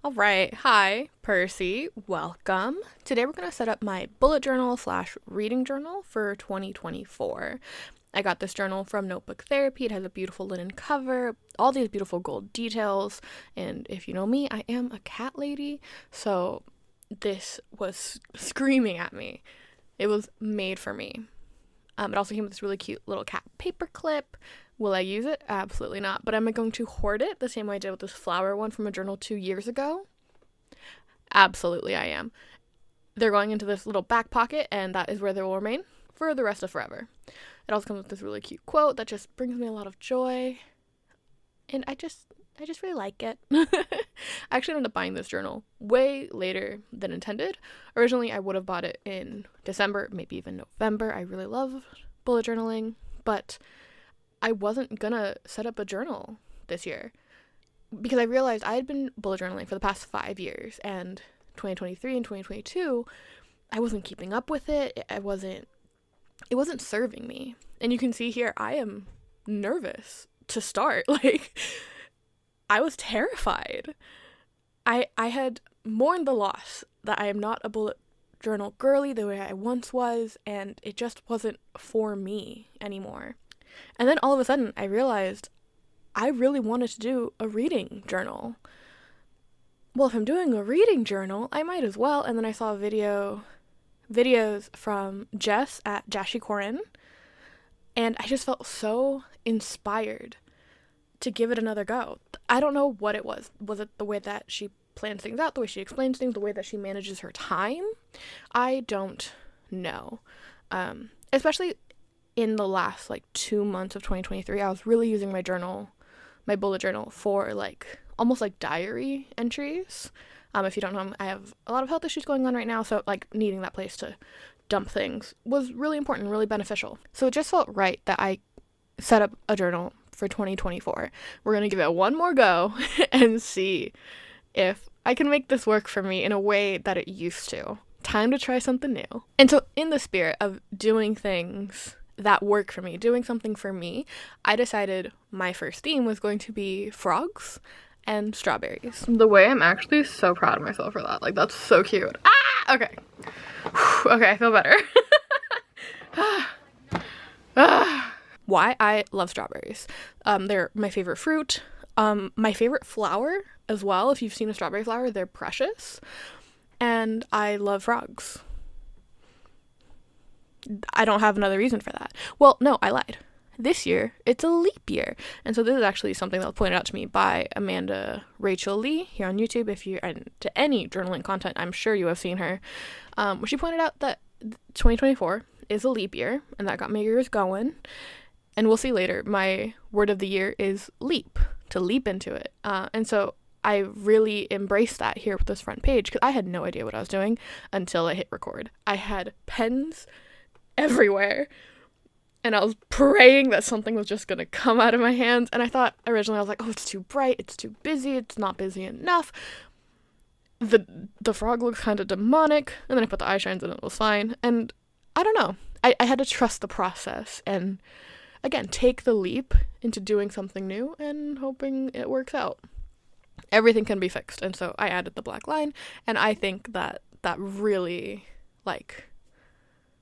All right. Hi, Percy. Welcome. Today we're going to set up my bullet journal slash reading journal for 2024. I got this journal from Notebook Therapy. It has a beautiful linen cover, all these beautiful gold details. And if you know me, I am a cat lady. So this was screaming at me. It was made for me. It also came with this really cute little cat paper clip. Will I use it? Absolutely not. But am I going to hoard it the same way I did with this flower one from a journal 2 years ago? Absolutely I am. They're going into this little back pocket, and that is where they will remain for the rest of forever. It also comes with this really cute quote that just brings me a lot of joy. And I just really like it. I actually ended up buying this journal way later than intended. Originally, I would have bought it in December, maybe even November. I really love bullet journaling, but I wasn't gonna set up a journal this year because I realized I had been bullet journaling for the past 5 years, and 2023 and 2022, I wasn't keeping up with it. It wasn't serving me. And you can see here, I am nervous to start. I was terrified. I had mourned the loss that I am not a bullet journal girly the way I once was, and it just wasn't for me anymore. And then all of a sudden, I realized I really wanted to do a reading journal. Well, if I'm doing a reading journal, I might as well. And then I saw videos from Jess at Jashi Corin, and I just felt so inspired to give it another go. I don't know what it was. Was it the way that she plans things out, the way she explains things, the way that she manages her time? I don't know. Especially in the last 2 months of 2023, I was really using my bullet journal for almost like diary entries. If you don't know, I have a lot of health issues going on right now, so needing that place to dump things was really important, really beneficial. So it just felt right that I set up a journal for 2024. We're going to give it one more go and see if I can make this work for me in a way that it used to. Time to try something new. And so in the spirit of doing things that work for me, doing something for me, I decided my first theme was going to be frogs and strawberries. The way I'm actually so proud of myself for that. That's so cute. Ah! Okay. Okay, I feel better. Why I love strawberries. They're my favorite fruit. My favorite flower as well. If you've seen a strawberry flower, they're precious. And I love frogs. I don't have another reason for that. Well, no, I lied. This year, it's a leap year. And so this is actually something that was pointed out to me by Amanda Rachel Lee here on YouTube. If you're into any journaling content, I'm sure you have seen her. Where she pointed out that 2024 is a leap year, and that got my ears going. And we'll see later, my word of the year is leap, to leap into it. And so I really embraced that here with this front page, because I had no idea what I was doing until I hit record. I had pens everywhere, and I was praying that something was just gonna come out of my hands. And I thought originally, I was like, oh, it's too bright, it's too busy, it's not busy enough, the frog looks kind of demonic. And then I put the eye shines in, and it was fine. And I don't know, I had to trust the process and again take the leap into doing something new and hoping it works out. Everything can be fixed. And so I added the black line, and I think that really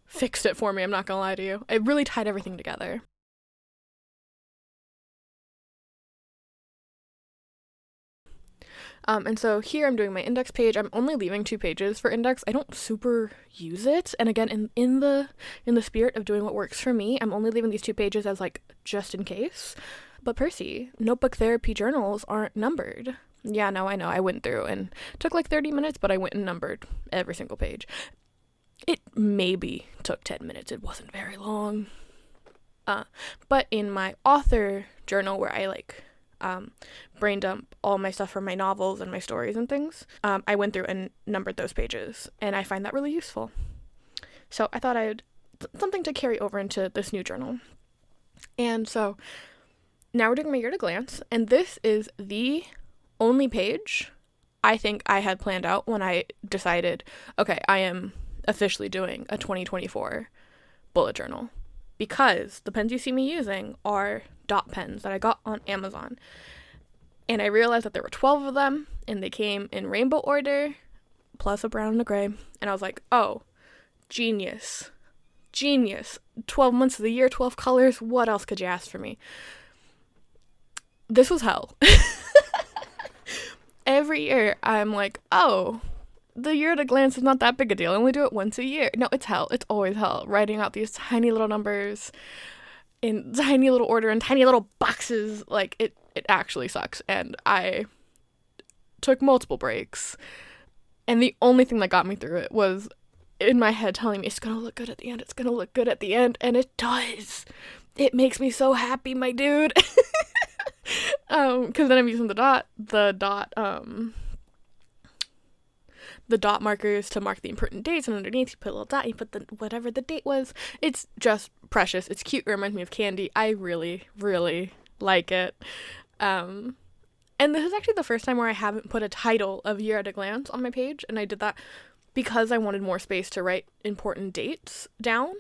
fixed it for me. I'm not gonna lie to you. It really tied everything together. And so here I'm doing my index page. I'm only leaving 2 pages for index. I don't super use it. And again, in the spirit of doing what works for me, I'm only leaving these 2 pages as just in case. But Percy, Notebook Therapy journals aren't numbered. Yeah, no, I know. I went through and took 30 minutes, but I went and numbered every single page. It maybe took 10 minutes. It wasn't very long. But in my author journal, where I brain dump all my stuff from my novels and my stories and things, I went through and numbered those pages, and I find that really useful. So I thought I'd something to carry over into this new journal. And so now we're doing my year at a glance, and this is the only page I think I had planned out when I decided, okay, I am officially doing a 2024 bullet journal, because the pens you see me using are dot pens that I got on Amazon. And I realized that there were 12 of them, and they came in rainbow order, plus a brown and a gray. And I was like, oh, genius. Genius. 12 months of the year, 12 colors. What else could you ask for me? This was hell. Every year, I'm like, oh, the year at a glance is not that big a deal. I only do it once a year. No, it's hell. It's always hell. Writing out these tiny little numbers in tiny little order in tiny little boxes. Like, it actually sucks. And I took multiple breaks. And the only thing that got me through it was in my head telling me, it's going to look good at the end. It's going to look good at the end. And it does. It makes me so happy, my dude. Because then I'm using the dot markers to mark the important dates, and underneath you put a little dot, you put whatever the date was. It's just precious. It's cute. It reminds me of candy. I really, really like it. And this is actually the first time where I haven't put a title of Year at a Glance on my page, and I did that because I wanted more space to write important dates down.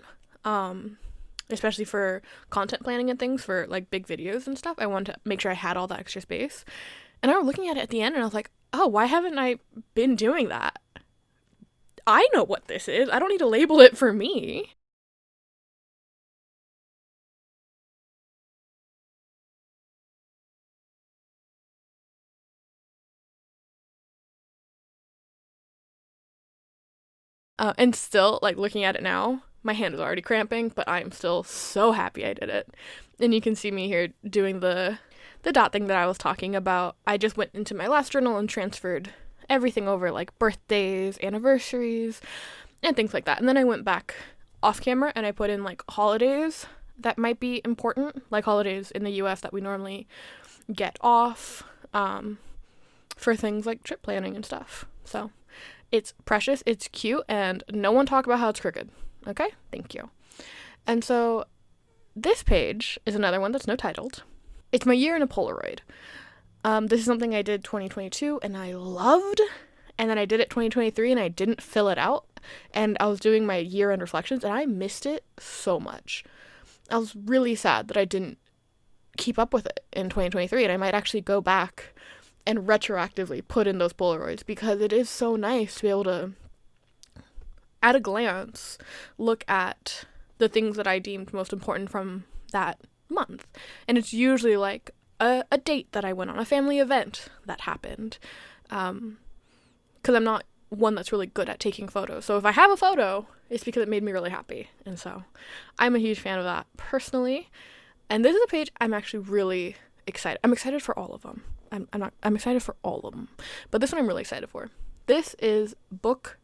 Especially for content planning and things, for like big videos and stuff. I wanted to make sure I had all that extra space. And I was looking at it at the end and I was like, oh, why haven't I been doing that? I know what this is. I don't need to label it for me. And still, like, looking at it now, my hand is already cramping, but I'm still so happy I did it. And you can see me here doing the dot thing that I was talking about. I just went into my last journal and transferred everything over, like birthdays, anniversaries, and things like that. And then I went back off camera and I put in like holidays that might be important, like holidays in the US that we normally get off for things like trip planning and stuff. So it's precious, it's cute, and no one talk about how it's crooked. Okay? Thank you. And so this page is another one that's no titled. It's my year in a Polaroid. This is something I did 2022 and I loved. And then I did it 2023 and I didn't fill it out. And I was doing my year-end reflections and I missed it so much. I was really sad that I didn't keep up with it in 2023. And I might actually go back and retroactively put in those Polaroids because it is so nice to be able to, at a glance, look at the things that I deemed most important from that month. And it's usually like a date that I went on, a family event that happened. Because I'm not one that's really good at taking photos. So if I have a photo, it's because it made me really happy. And so I'm a huge fan of that personally. And this is a page I'm actually really excited. I'm excited for all of them. I'm excited for all of them. But this one I'm really excited for. This is book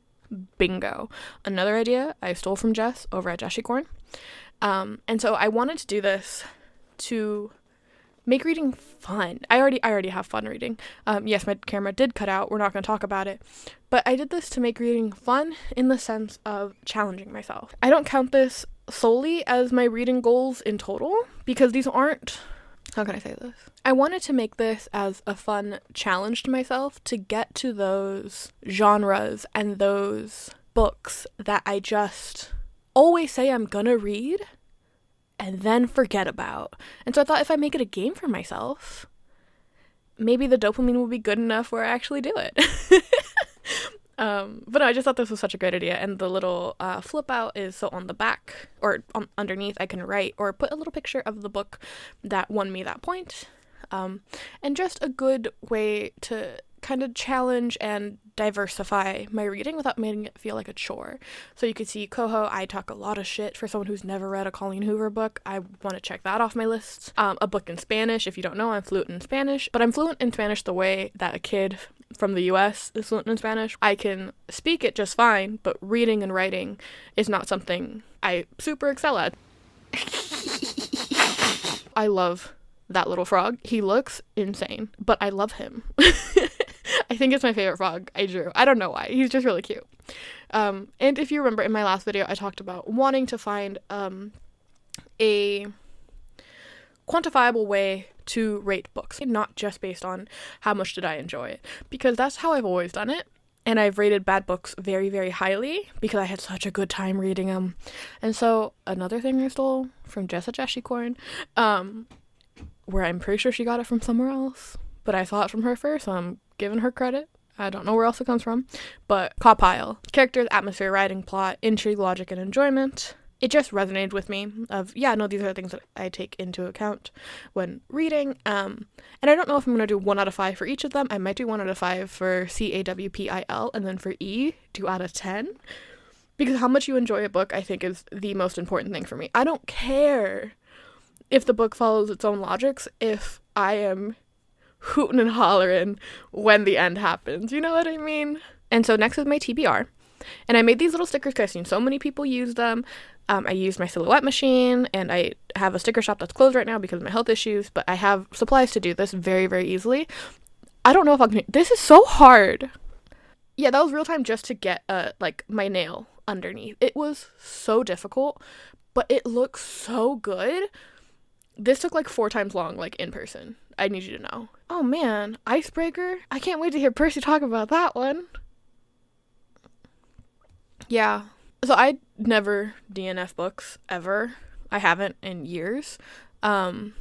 bingo. Another idea I stole from Jess over at Jeshicorn. And so I wanted to do this to make reading fun. I already have fun reading. Yes, my camera did cut out. We're not going to talk about it. But I did this to make reading fun in the sense of challenging myself. I don't count this solely as my reading goals in total because these aren't... How can I say this? I wanted to make this as a fun challenge to myself to get to those genres and those books that I just always say I'm gonna read and then forget about. And so I thought if I make it a game for myself, maybe the dopamine will be good enough where I actually do it. But I just thought this was such a great idea. And the little flip out is so on the back or underneath I can write or put a little picture of the book that won me that point. And just a good way to kind of challenge and diversify my reading without making it feel like a chore. So you could see Coho, I talk a lot of shit for someone who's never read a Colleen Hoover book. I want to check that off my list. A book in Spanish. If you don't know, I'm fluent in Spanish, but I'm fluent in Spanish the way that a kid from the US is fluent in Spanish. I can speak it just fine, but reading and writing is not something I super excel at. I love that little frog. He looks insane, but I love him. I think it's my favorite frog I drew. I don't know why. He's just really cute. And if you remember in my last video, I talked about wanting to find a quantifiable way to rate books, not just based on how much did I enjoy it, because that's how I've always done it. And I've rated bad books very, very highly because I had such a good time reading them. And so another thing I stole from Jess at Jeshicorn, where I'm pretty sure she got it from somewhere else, but I saw it from her first, so I'm giving her credit. I don't know where else it comes from, but Pile. Characters, atmosphere, writing, plot, intrigue, logic, and enjoyment. It just resonated with me of, yeah, no, these are the things that I take into account when reading. And I don't know if I'm going to do 1 out of 5 for each of them. I might do 1 out of 5 for CAWPIL, and then for E, 2 out of 10. Because how much you enjoy a book, I think, is the most important thing for me. I don't care if the book follows its own logics, if I am hooting and hollering when the end happens. You know what I mean? And so next is my TBR. And I made these little stickers because I've seen so many people use them. I used my Silhouette machine, and I have a sticker shop that's closed right now because of my health issues, but I have supplies to do this very, very easily. I don't know if I can... This is so hard. Yeah, that was real time just to get, my nail underneath. It was so difficult, but it looks so good. This took 4 times long, in person. I need you to know. Oh man, Icebreaker? I can't wait to hear Percy talk about that one. Yeah. So I never DNF books, ever. I haven't in years. And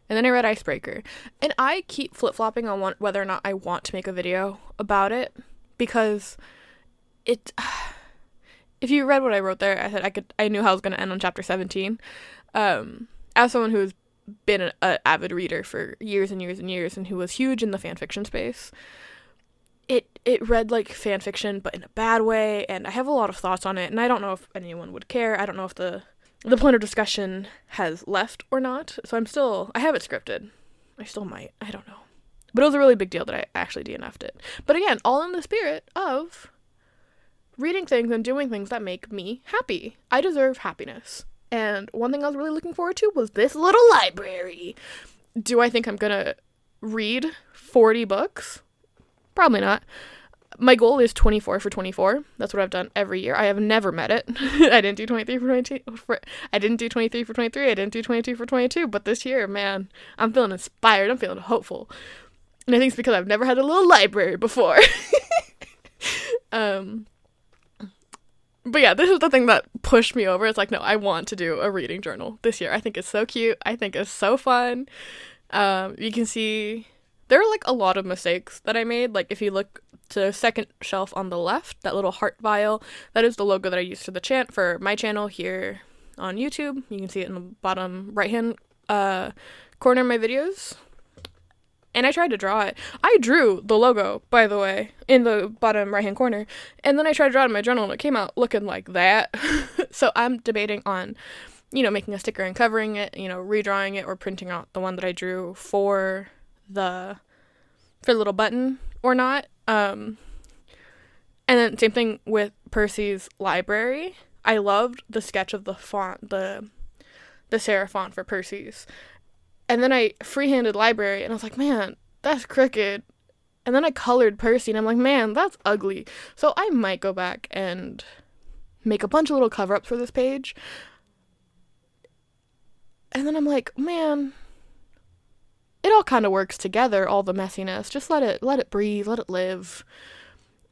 then I read Icebreaker. And I keep flip-flopping on whether or not I want to make a video about it. Because it... If you read what I wrote there, I said I knew how I was going to end on chapter 17. As someone who's been an avid reader for years and years and years and who was huge in the fan fiction space, it read like fan fiction but in a bad way, and I have a lot of thoughts on it, and I don't know if anyone would care. I don't know if the point of discussion has left or not, so I have it scripted. I still might. I don't know. But it was a really big deal that I actually DNF'd it. But again, all in the spirit of reading things and doing things that make me happy. I deserve happiness. And one thing I was really looking forward to was this little library. Do I think I'm gonna read 40 books? Probably not. My goal is 24 for 24. That's what I've done every year. I have never met it. I didn't do 23 for 22. I didn't do 23 for 23. I didn't do 22 for 22. But this year, man, I'm feeling inspired. I'm feeling hopeful. And I think it's because I've never had a little library before. But yeah, this is the thing that pushed me over. It's like, no, I want to do a reading journal this year. I think it's so cute. I think it's so fun. You can see there are a lot of mistakes that I made. If you look to the second shelf on the left, that little heart vial, that is the logo that I used for my channel here on YouTube. You can see it in the bottom right-hand corner of my videos. And I tried to draw it. I drew the logo, by the way, in the bottom right-hand corner. And then I tried to draw it in my journal, and it came out looking like that. So I'm debating on, making a sticker and covering it, redrawing it, or printing out the one that I drew for the little button or not. And then same thing with Percy's library. I loved the sketch of the font, the serif font for Percy's. And then I freehanded library, and I was like, man, that's crooked. And then I colored Percy, and I'm like, man, that's ugly. So I might go back and make a bunch of little cover-ups for this page. And then I'm like, man, it all kind of works together, all the messiness. Just let it breathe, let it live.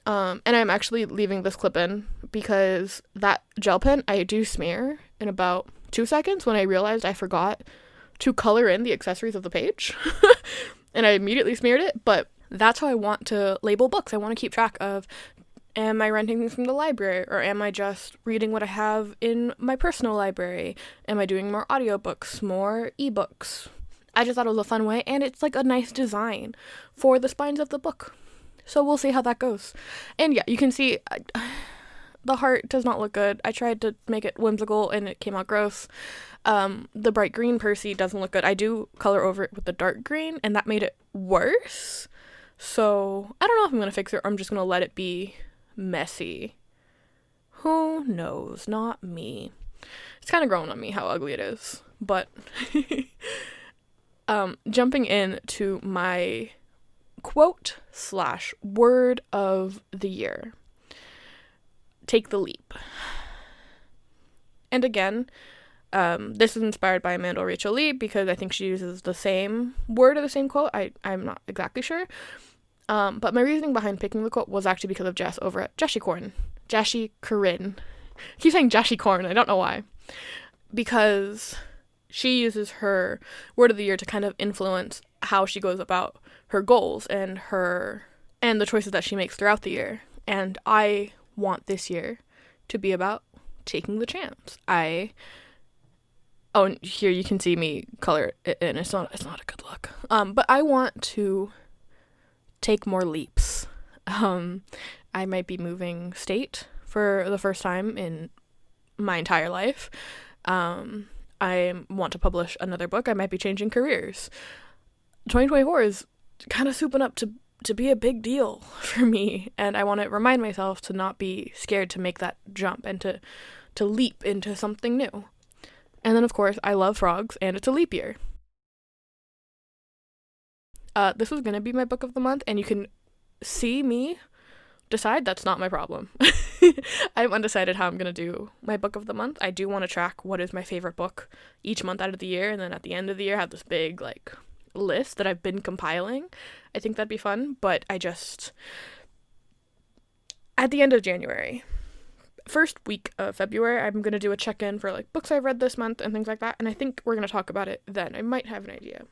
And I'm actually leaving this clip in because that gel pen I do smear in about 2 seconds when I realized I forgot to color in the accessories of the page. And I immediately smeared it, but that's how I want to label books. I want to keep track of, am I renting things from the library, or am I just reading what I have in my personal library? Am I doing more audiobooks, more ebooks? I just thought it was a fun way, and it's a nice design for the spines of the book. So we'll see how that goes. And yeah, you can see the heart does not look good. I tried to make it whimsical, and it came out gross. The bright green Percy doesn't look good. I do color over it with the dark green, and that made it worse. So I don't know if I'm going to fix it, or I'm just going to let it be messy. Who knows? Not me. It's kind of growing on me how ugly it is. But jumping into my quote/word of the year. Take the leap. And again, this is inspired by Amanda Rachel Lee because I think she uses the same word or the same quote. I'm not exactly sure. But my reasoning behind picking the quote was actually because of Jess over at Jashicorn. I keep saying Jashicorn. I don't know why. Because she uses her word of the year to kind of influence how she goes about her goals and the choices that she makes throughout the year. And I want this year to be about taking the chance. And here you can see me color it in. It's not a good look. But I want to take more leaps. I might be moving state for the first time in my entire life. I want to publish another book. I might be changing careers. 2024 is kind of souping up to be a big deal for me, and I want to remind myself to not be scared to make that jump and to leap into something new. And then, of course, I love frogs, and it's a leap year. This was going to be my book of the month, and you can see me decide. That's not my problem. I'm undecided how I'm going to do my book of the month. I do want to track what is my favorite book each month out of the year, and then at the end of the year have this big, list that I've been compiling. I think that'd be fun, but at the end of January, first week of February, I'm going to do a check-in for, books I've read this month and things like that, and I think we're going to talk about it then. I might have an idea,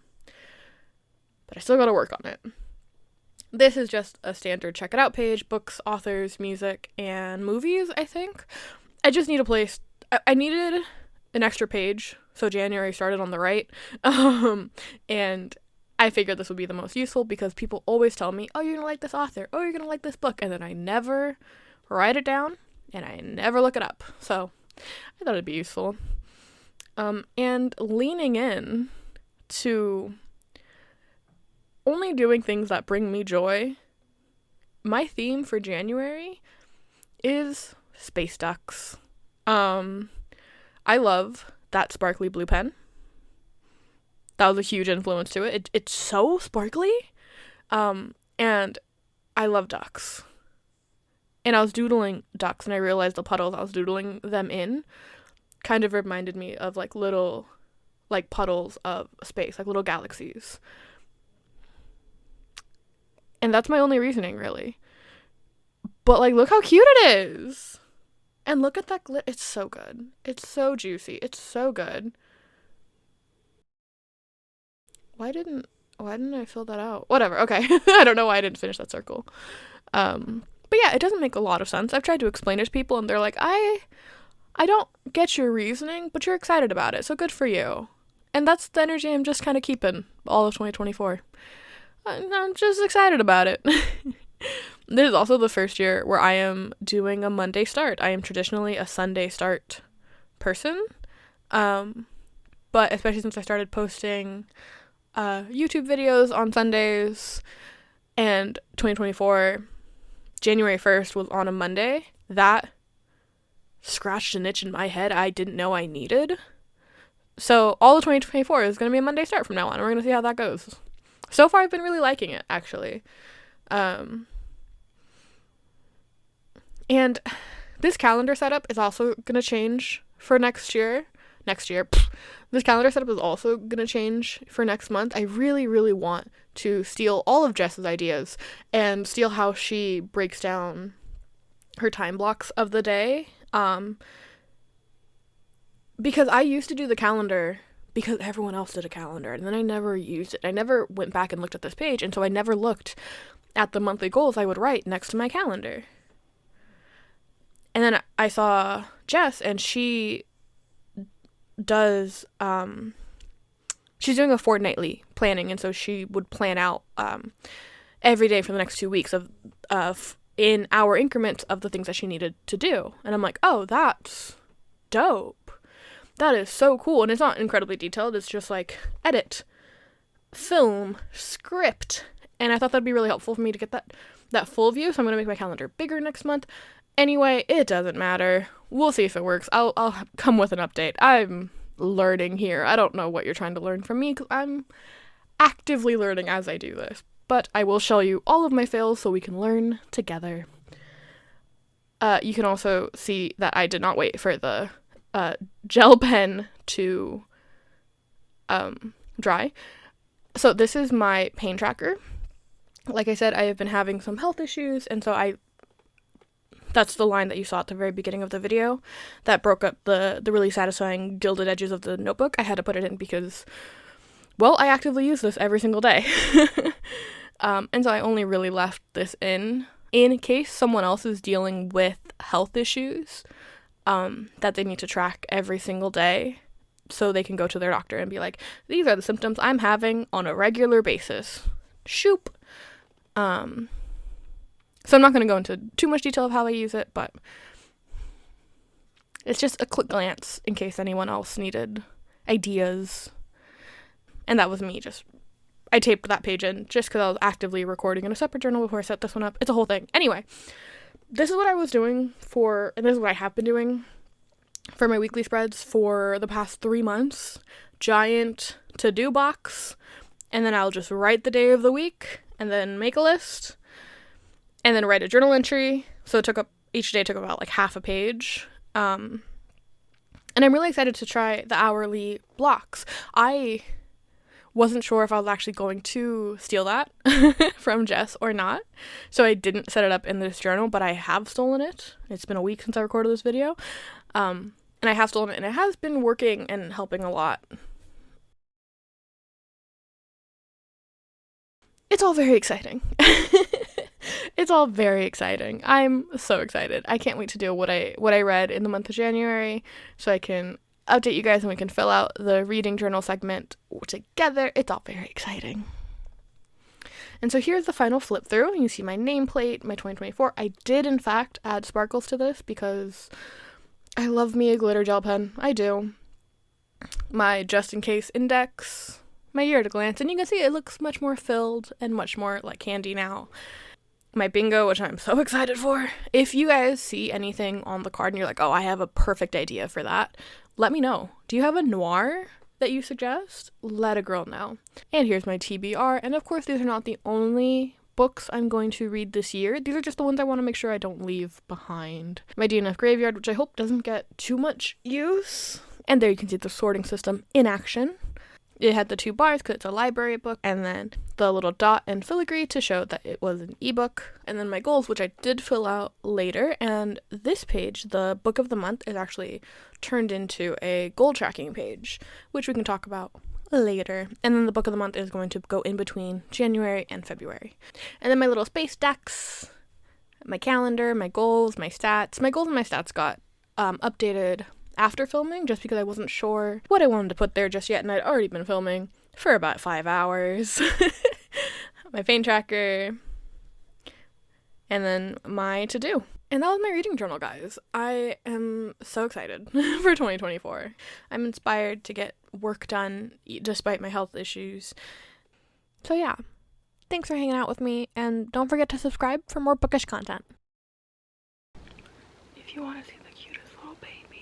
but I still got to work on it. This is just a standard check it out page, books, authors, music, and movies, I think. I just need a place. I needed an extra page, so January started on the right, and I figured this would be the most useful because people always tell me, oh, you're gonna like this author, oh, you're gonna like this book, and then I never write it down, and I never look it up, so I thought it'd be useful. And leaning in to only doing things that bring me joy, my theme for January is space ducks. I love that sparkly blue pen. That was a huge influence to it. It's so sparkly. And I love ducks. And I was doodling ducks, and I realized the puddles I was doodling them in kind of reminded me of little puddles of space, little galaxies. And that's my only reasoning, really. But look how cute it is. And look at that glitter. It's so good. It's so juicy. It's so good. Why didn't I fill that out? Whatever. Okay. I don't know why I didn't finish that circle. But yeah, it doesn't make a lot of sense. I've tried to explain it to people, and they're like, I don't get your reasoning, but you're excited about it, so good for you. And that's the energy I'm just kind of keeping all of 2024. I'm just excited about it. This is also the first year where I am doing a Monday start. I am traditionally a Sunday start person. But especially since I started posting YouTube videos on Sundays, and 2024, January 1st was on a Monday, that scratched an itch in my head I didn't know I needed. So all of 2024 is going to be a Monday start from now on. We're going to see how that goes. So far, I've been really liking it, actually. And this calendar setup is also going to change for next year. This calendar setup is also going to change for next month. I really, really want to steal all of Jess's ideas and steal how she breaks down her time blocks of the day. Because I used to do the calendar because everyone else did a calendar, and then I never used it. I never went back and looked at this page, and so I never looked at the monthly goals I would write next to my calendar. And then I saw Jess, and she does, she's doing a fortnightly planning, and so she would plan out every day for the next 2 weeks of in hour increments of the things that she needed to do. And I'm like, oh, that's dope. That is so cool. And it's not incredibly detailed. It's just edit, film, script. And I thought that'd be really helpful for me to get that full view. So I'm going to make my calendar bigger next month. Anyway, it doesn't matter. We'll see if it works. I'll come with an update. I'm learning here. I don't know what you're trying to learn from me because I'm actively learning as I do this. But I will show you all of my fails so we can learn together. You can also see that I did not wait for the gel pen to dry. So this is my pain tracker. Like I said, I have been having some health issues, and so I That's the line that you saw at the very beginning of the video that broke up the really satisfying gilded edges of the notebook. I had to put it in because, well, I actively use this every single day. And so I only really left this in case someone else is dealing with health issues that they need to track every single day, so they can go to their doctor and be like, these are the symptoms I'm having on a regular basis. Shoop. So I'm not going to go into too much detail of how I use it, but it's just a quick glance in case anyone else needed ideas. And that was me. I taped that page in just because I was actively recording in a separate journal before I set this one up. It's a whole thing. Anyway, this is what I was doing and this is what I have been doing for my weekly spreads for the past 3 months. Giant to-do box, and then I'll just write the day of the week, and then make a list, and then write a journal entry. So each day took about like half a page. And I'm really excited to try the hourly blocks. I wasn't sure if I was actually going to steal that from Jess or not, so I didn't set it up in this journal, but I have stolen it. It's been a week since I recorded this video, and I have stolen it, and it has been working and helping a lot. It's all very exciting. It's all very exciting. I'm so excited. I can't wait to do what I read in the month of January, so I can update you guys and we can fill out the reading journal segment together. It's all very exciting. And so here's the final flip through. You see my nameplate, my 2024. I did, in fact, add sparkles to this because I love me a glitter gel pen. I do. My just in case index, my year at a glance, and you can see it looks much more filled and much more like candy now. My bingo, which I'm so excited for. If you guys see anything on the card and you're like, oh, I have a perfect idea for that, let me know. Do you have a noir that you suggest? Let a girl know. And here's my TBR. And of course, these are not the only books I'm going to read this year. These are just the ones I want to make sure I don't leave behind. My DNF graveyard, which I hope doesn't get too much use. And there you can see the sorting system in action. It had the 2 bars because it's a library book, and then the little dot and filigree to show that it was an ebook, and then my goals, which I did fill out later. And this page, the book of the month, is actually turned into a goal tracking page, which we can talk about later. And then the book of the month is going to go in between January and February. And then my little space decks, my calendar, my goals, my stats. My goals and my stats got updated after filming, just because I wasn't sure what I wanted to put there just yet, and I'd already been filming for about 5 hours. My Fane tracker, and then my to-do. And that was my reading journal, guys. I am so excited for 2024. I'm inspired to get work done despite my health issues. So yeah, thanks for hanging out with me, and don't forget to subscribe for more bookish content. If you want to see the cutest little baby.